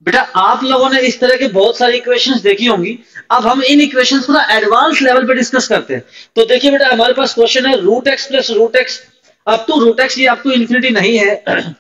बेटा आप लोगों ने इस तरह के बहुत सारी इक्वेशंस देखी होंगी। अब हम इन इक्वेशंस को ना एडवांस लेवल पे डिस्कस करते हैं। तो देखिए बेटा हमारे पास क्वेश्चन है root x plus root x up to root x, ये अप टू इन्फिनिटी नहीं है,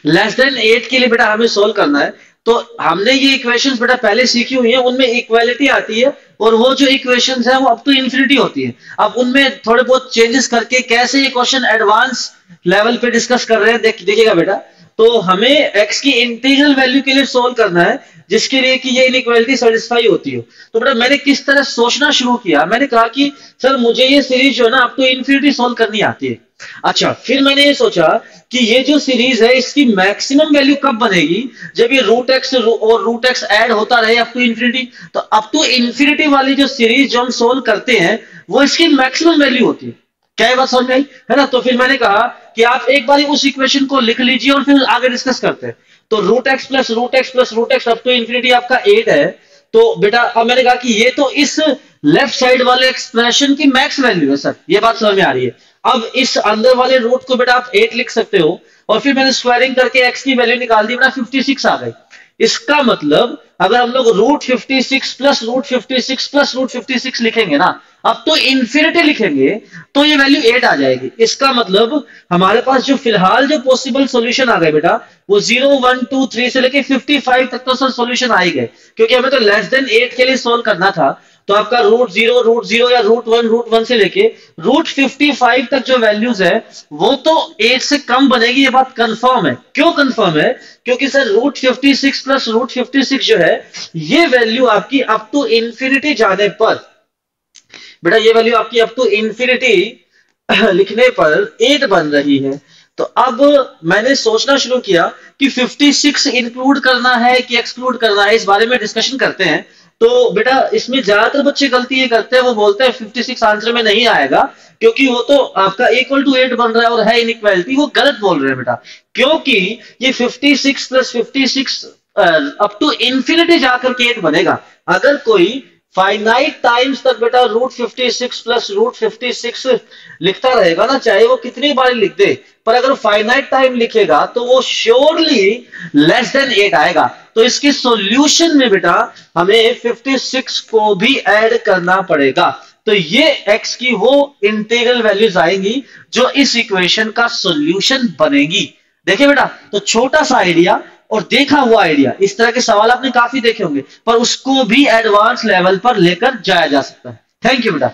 लेस देन 8 के लिए बेटा हमें सोल्व करना है। तो हमने ये इक्वेशंस बेटा पहले सीखी हुई है, उनमें इक्वालिटी आती है और वो जो इक्वेशंस है वो अप टू इन्फिनिटी होती है। अब उनमें थोड़े बहुत चेंजेस करके कैसे ये क्वेश्चन एडवांस लेवल पे डिस्कस कर रहे हैं देखिएगा बेटा। तो हमें x की इंटीग्रल वैल्यू के लिए सोल्व करना है, जिसके लिए कि ये इनइक्वालिटी सेटिस्फाई होती हो। तो बेटा मैंने किस तरह सोचना शुरू किया, मैंने कहा कि सर मुझे ये सीरीज जो है ना अप टू इन्फिनिटी सोल्व करनी आती है। अच्छा फिर मैंने ये सोचा कि ये जो सीरीज है इसकी मैक्सिमम वैल्यू कब बनेगी, जब ये रूट एक्स और रूट एक्स ऐड होता रहे अप टू इन्फिनिटी। तो अप टू इन्फिनिटी वाली जो सीरीज जो हम सोल्व करते हैं वो इसकी मैक्सिमम वैल्यू होती है। क्या ये बात समझ में आई है ना। तो फिर मैंने कहा कि आप एक बार उस इक्वेशन को लिख लीजिए और फिर आगे डिस्कस करते हैं। तो root x plus root x plus root x up to infinity आपका 8 है। तो बेटा अब मैंने कहा कि ये तो इस लेफ्ट साइड वाले एक्सप्रेशन की मैक्स वैल्यू है सर, ये बात समझ में आ रही है। अब इस अंदर वाले रूट को बेटा आप 8 लिख सकते हो और फिर मैंने स्क्वायरिंग करके x की वैल्यू निकाल दी, बेटा 56 आ गई। इसका मतलब अगर हम लोग root 56 plus root 56 plus root 56 लिखेंगे ना, अब तो इन्फिनिटी लिखेंगे तो ये वैल्यू 8 आ जाएगी। इसका मतलब हमारे पास जो फिलहाल जो पॉसिबल सॉल्यूशन आ गए बेटा वो 0 1 2 3 से लेके 55 तक तो सर सॉल्यूशन आ ही गए, क्योंकि हमें तो लेस देन 8 के लिए सोल्व करना था। तो आपका रूट जीरो या रूट वन से लेके रूट 55 तक जो वैल्यूज है वो तो 8 से कम बनेगी, ये बात कंफर्म है। क्यों कंफर्म है, क्योंकि सर रूट 56 प्लस रूट 56 जो है ये वैल्यू आपकी अप टू इंफिनिटी जाने पर, बेटा ये वैल्यू आपकी अप टू इंफिनिटी लिखने पर 8 बन रही है। तो अब मैंने सोचना शुरू किया कि 56 इंक्लूड करना है कि एक्सक्लूड करना है, इस बारे में डिस्कशन करते हैं। तो बेटा इसमें ज्यादातर बच्चे गलती ये करते हैं, वो बोलते हैं 56 आंसर में नहीं आएगा क्योंकि वो तो आपका इक्वल टू 8 बन रहा है और है इनइक्वालिटी। वो गलत बोल रहे हैं बेटा, क्योंकि ये 56 प्लस 56 अप टू इंफिनिटी जाकर के 8 बनेगा। अगर कोई फाइनाइट टाइम्स तक बेटा रूट 56 प्लस रूट 56 लिखता रहेगा ना, चाहे वो कितनी बार लिख दे, पर अगर फाइनाइट टाइम लिखेगा तो वो श्योरली लेस देन 8 आएगा। तो इसके सॉल्यूशन में बेटा हमें 56 को भी ऐड करना पड़ेगा। तो ये x की वो इंटीग्रल वैल्यूज आएंगी जो इस इक्वेशन का सॉल्यूशन बनेगी। देखिए बेटा तो छोटा सा आइडिया और देखा हुआ आइडिया, इस तरह के सवाल आपने काफी देखे होंगे, पर उसको भी एडवांस लेवल पर लेकर जाया जा सकता है। थैंक यू बेटा।